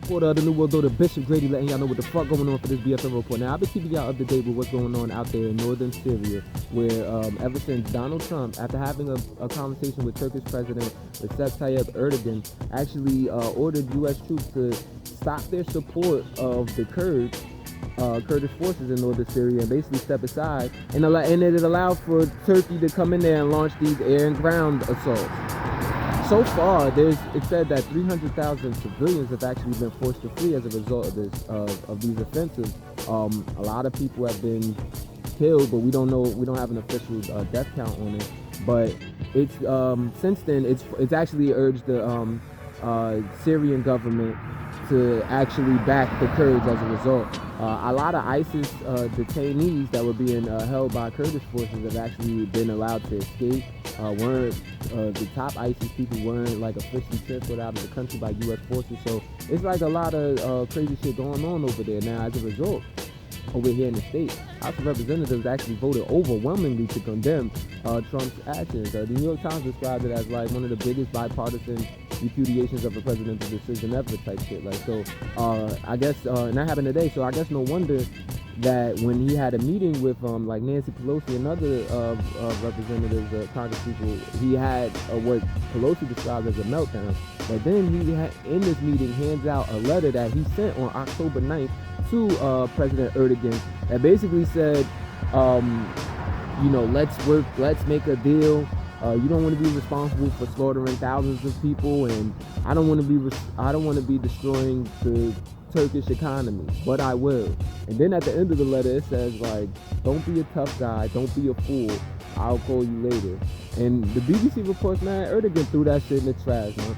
Quarter of the New World Order, Bishop Grady, letting y'all know what the fuck going on for this BFN Report. Now, I've been keeping y'all up to date with what's going on out there in northern Syria, where ever since Donald Trump, after having a conversation with Turkish President Recep Tayyip Erdogan, actually ordered U.S. troops to stop their support of the Kurdish forces in northern Syria and basically step aside, and it allowed for Turkey to come in there and launch these air and ground assaults. So far, it said that 300,000 civilians have actually been forced to flee as a result of this of these offensives. A lot of people have been killed, but we don't have an official death count on it. But it's since then it's actually urged the Syrian government to actually back the Kurds as a result. A lot of ISIS detainees that were being held by Kurdish forces have actually been allowed to escape. The top ISIS people weren't like officially transferred out of the country by U.S. forces. So it's like a lot of crazy shit going on over there now. As a result, over here in the States, House of Representatives actually voted overwhelmingly to condemn Trump's actions. The New York Times described it as like one of the biggest bipartisan repudiations of a presidential decision ever type shit. Like, so I guess, and that happened today, so I guess no wonder that when he had a meeting with like Nancy Pelosi and other representatives, congresspeople, he had what Pelosi described as a meltdown. But then he had, in this meeting, hands out a letter that he sent on October 9th to President Erdogan that basically said, let's make a deal. You don't want to be responsible for slaughtering thousands of people, and I don't want to be destroying the Turkish economy, but I will. And then at the end of the letter, it says like, don't be a tough guy, don't be a fool, I'll call you later. And the BBC reports, man, Erdogan threw that shit in the trash, man.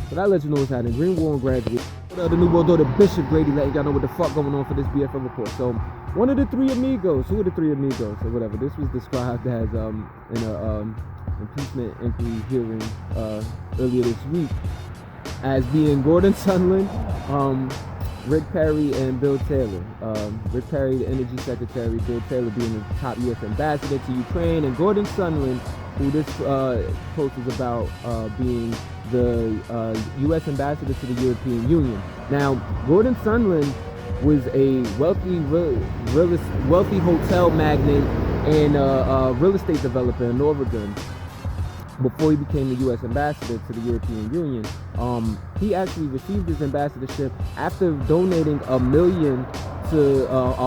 So that lets you know what's happening. Green War and Graduation. The New World Order, Bishop Grady, letting y'all know what the fuck going on for this BFN Report. So one of the three amigos, who are the three amigos or whatever, this was described as in a impeachment inquiry hearing earlier this week as being Gordon Sondland, Rick Perry, and Bill Taylor. Rick Perry, the Energy Secretary, Bill Taylor being the top U.S. ambassador to Ukraine, and Gordon Sondland, who this post is about, being the U.S. ambassador to the European Union. Now, Gordon Sondland was a wealthy hotel magnate and real estate developer in Oregon before he became the U.S. ambassador to the European Union. He actually received his ambassadorship after donating a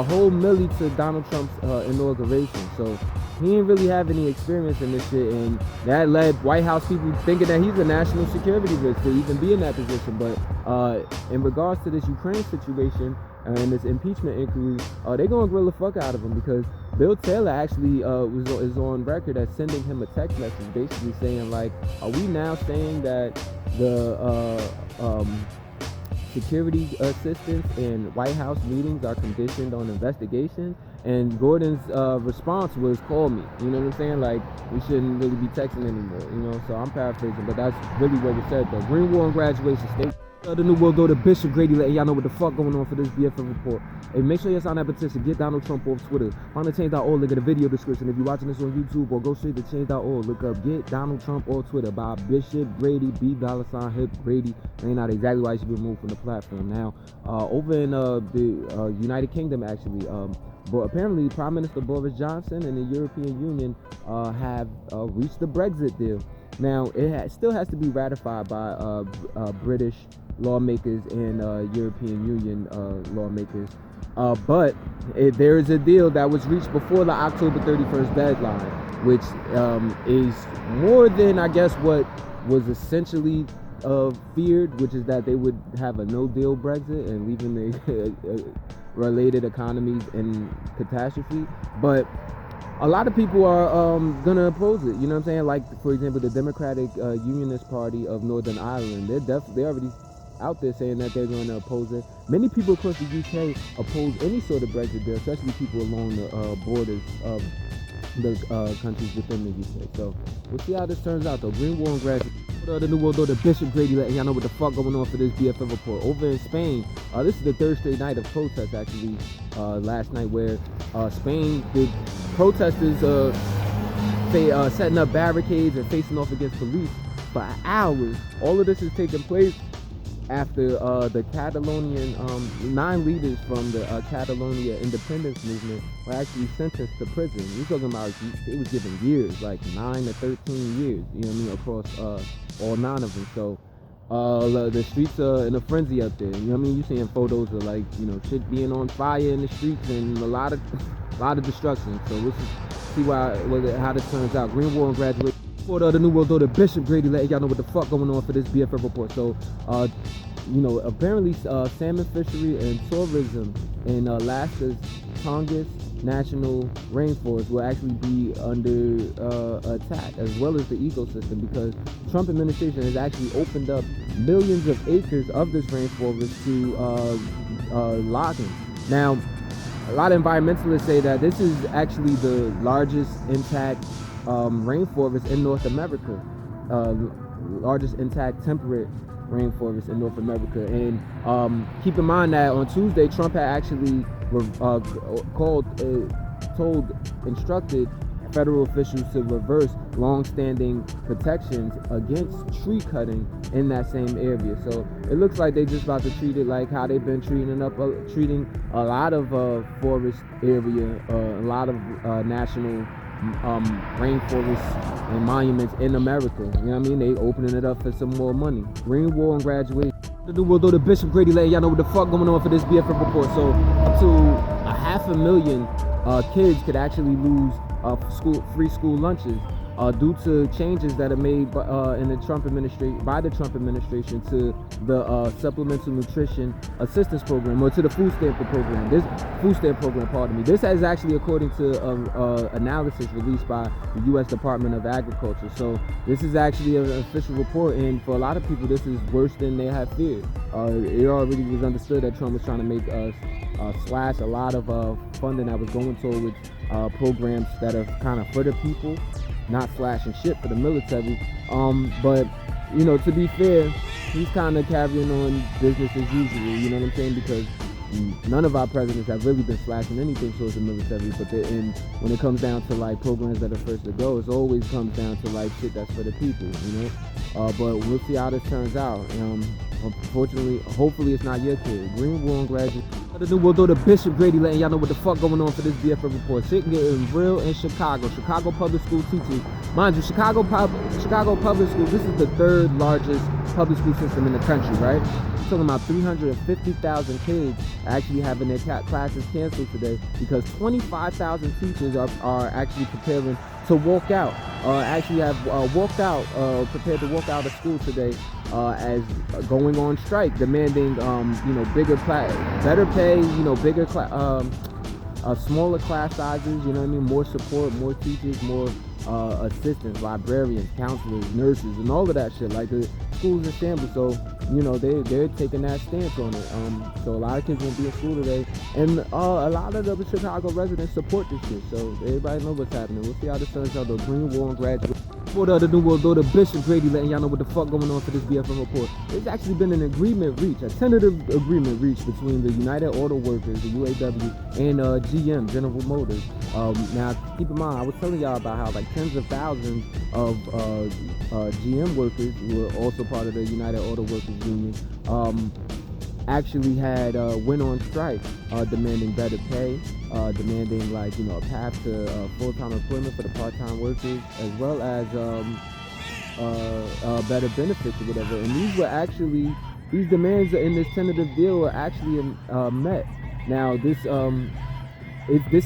whole million to Donald Trump's inauguration. So he didn't really have any experience in this shit, and that led White House people thinking that he's a national security risk to even be in that position. But in regards to this Ukraine situation and this impeachment inquiry, they're gonna grill the fuck out of him, because Bill Taylor actually is on record as sending him a text message basically saying like, are we now saying that the security assistance in White House meetings are conditioned on investigation? And Gordon's response was, call me. You know what I'm saying? Like, we shouldn't really be texting anymore, you know? So I'm paraphrasing, but that's really what was said though. Green War and Graduation State. The New World Order, Bishop Grady, letting y'all know what the fuck going on for this BFN Report. Hey, make sure you sign that petition. Get Donald Trump off Twitter. Find the change.org link in the video description. If you're watching this on YouTube, or go straight to change.org. Look up Get Donald Trump on Twitter by Bishop Grady, $Hip Grady. Ain't out exactly why he should be removed from the platform. Now, over in the United Kingdom, actually, but apparently Prime Minister Boris Johnson and the European Union have reached the Brexit deal. Now, it still has to be ratified by British lawmakers and European Union lawmakers, but there is a deal that was reached before the October 31st deadline, which is more than, I guess, what was essentially feared, which is that they would have a no-deal Brexit and leaving the related economies in catastrophe. But a lot of people are gonna oppose it. You know what I'm saying? Like, for example, the Democratic Unionist Party of Northern Ireland. They're already out there saying that they're going to oppose it. Many people across the UK oppose any sort of Brexit deal, especially people along the borders of the countries within the UK. So we'll see how this turns out though. Green War and Graduation. The New World Order, Bishop Grady, letting y'all know what the fuck going on for this BFN Report. Over in Spain, this is the third straight night of protests actually, last night, where Spain, the protesters setting up barricades and facing off against police for hours. All of this is taking place after the Catalonian 9 leaders from the Catalonia independence movement were actually sentenced to prison. We're talking about it was given years, like 9 to 13 years. You know what I mean, across all 9 of them. So the streets are in a frenzy up there. You know what I mean? You seeing photos of like shit being on fire in the streets and a lot of destruction. So we'll see how this turns out. Green Wall and Graduation. For the New World Order, Bishop Grady letting y'all know what the fuck going on for this BFN report. So, apparently salmon fishery and tourism in Alaska's Tongass National Rainforest will actually be under attack, as well as the ecosystem, because the Trump administration has actually opened up millions of acres of this rainforest to logging. Now, a lot of environmentalists say that this is actually the largest intact rainforest in North America, largest intact temperate rainforest in North America. And keep in mind that on Tuesday, Trump had actually instructed federal officials to reverse long-standing protections against tree cutting in that same area. So it looks like they just about to treat it like how they've been treating a lot of forest area, a lot of national rainforests and monuments in America. You know what I mean? They opening it up for some more money. Green Wall and Graduation. The New World Order, Bishop Grady letting y'all know what the fuck going on for this BFN report. So up to 500,000 kids could actually lose free school lunches due to changes that are made by the Trump administration to the Supplemental Nutrition Assistance Program, or to the food stamp program. This is actually according to analysis released by the U.S. Department of Agriculture. So this is actually an official report, and for a lot of people, this is worse than they have feared. It already was understood that Trump was trying to make slash a lot of funding that was going towards programs that are kind of for the people, not slashing shit for the military. But to be fair, he's kind of carrying on business as usual. You know what I'm saying? Because none of our presidents have really been slashing anything towards the military. But when it comes down to like programs that are first to go, it always comes down to like shit that's for the people. But we'll see how this turns out. Unfortunately, hopefully it's not your kid. Green Wall and Graduation. The New World Order, Bishop Grady letting y'all know what the fuck going on for this BFN report. Shit getting real in Chicago. Chicago public school teachers. Mind you, Chicago public school, this is the 3rd largest public school system in the country, right? We're talking about 350,000 kids actually having their classes canceled today because 25,000 teachers are actually preparing to walk out. Prepared to walk out of school today as going on strike, demanding better pay, smaller class sizes, more support, more teachers, more assistants, librarians, counselors, nurses, and all of that shit. Like the schools in shambles, so they're taking that stance on it. So a lot of kids won't be in school today, and a lot of the Chicago residents support this shit. So everybody knows what's happening. We'll see how this turns out. The Green Wall and Graduation. For the New World Order, Bishop Grady letting y'all know what the fuck going on for this BFN report. There's actually been an agreement reached, a tentative agreement reached between the United Auto Workers, the UAW, and GM, General Motors. Now, keep in mind, I was telling y'all about how like tens of thousands of GM workers, who are also part of the United Auto Workers Union, actually had went on strike, demanding better pay, demanding a path to full-time employment for the part-time workers, as well as better benefits or whatever. And these demands in this tentative deal were actually met. Now this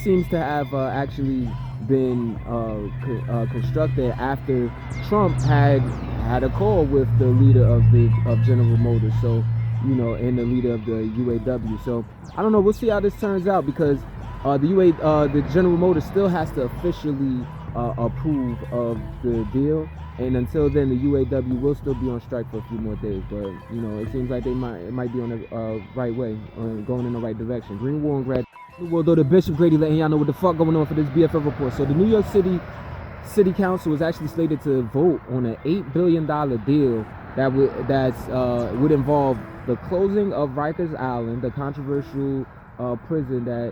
seems to have actually been constructed after Trump had a call with the leader of General Motors. So and the leader of the UAW. So I don't know. We'll see how this turns out, because the General Motors still has to officially approve of the deal, and until then, the UAW will still be on strike for a few more days. But it seems like it might be on the right way, going in the right direction. Green Wall and Graduation. New World Order, Bishop Grady letting y'all know what the fuck going on for this BFN report. So the New York City Council was actually slated to vote on an $8 billion deal that would involve the closing of Rikers Island, the controversial prison that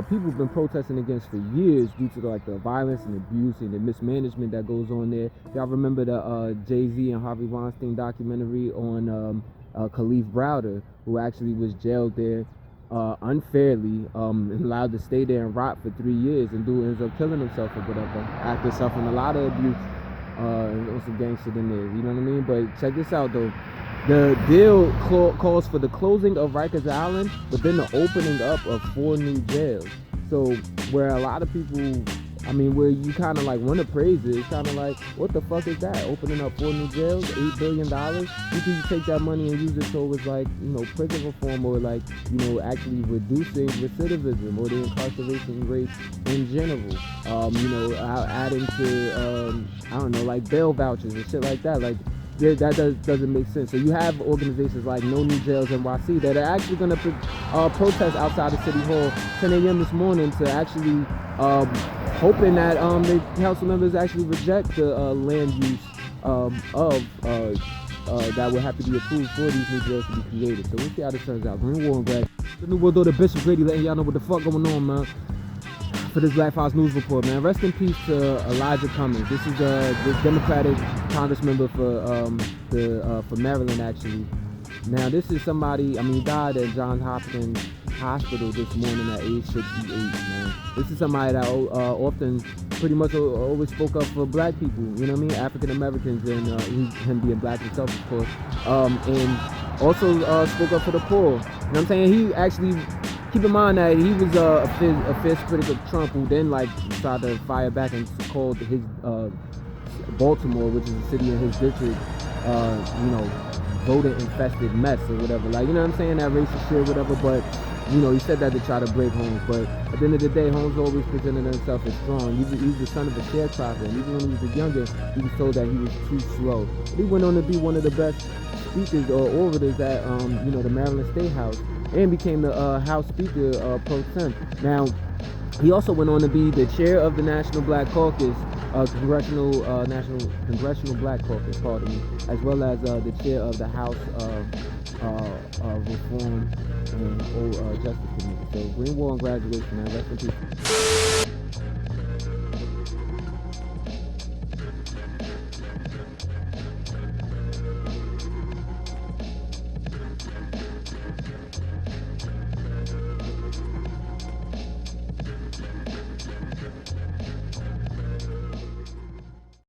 people have been protesting against for years due to the violence and abuse and the mismanagement that goes on there. Y'all remember the Jay-Z and Harvey Weinstein documentary on Khalif Browder, who actually was jailed there unfairly, and allowed to stay there and rot for 3 years, and ends up killing himself or whatever after suffering a lot of abuse and also gang shit in there. You know what I mean? But check this out though. The deal calls for the closing of Rikers Island, but then the opening up of 4 new jails. So where a lot of people, I mean, where you kind of like want to praise it, it's kind of like, what the fuck is that? Opening up 4 new jails, $8 billion? You can take that money and use it towards like, you know, prison reform, or like, you know, actually reducing recidivism or the incarceration rate in general. You know, adding to, I don't know, like bail vouchers and shit like that. Like, that doesn't make sense. So you have organizations like No New Jails NYC that are actually going to protest outside of City Hall 10 a.m. this morning to actually hoping that the council members actually reject the land use that would have to be approved for these new jails to be created. So we'll see how this turns out. Green War and Grad. The New World Order, Bishop Grady, letting y'all know what the fuck going on, man. For this Black Fox News Report, man. Rest in peace to Elijah Cummings. This is the Democratic congressmember for Maryland, actually. Now, this is somebody, I mean, he died at Johns Hopkins Hospital this morning at age 68, man. This is somebody that often pretty much always spoke up for black people, you know what I mean? African Americans, and him being black himself, of course. And also spoke up for the poor. You know what I'm saying? He actually, keep in mind that he was a fierce critic of Trump, who then like tried to fire back and called his Baltimore, which is a city in his district, you know, voter infested mess or whatever. Like, you know what I'm saying? That racist shit, whatever. But you know, he said that to try to break Holmes. But at the end of the day, Holmes always presented himself as strong. He's the son of a sharecropper, and even when he was younger, he was told that he was too slow. But he went on to be one of the best speakers or orators at you know, the Maryland State House, and became the House Speaker pro tem. Now, he also went on to be the chair of the National Black Caucus, National Congressional Black Caucus, pardon me, as well as the chair of the House Reform and Justice Committee. So, Green War and Graduation, man. Rest in peace.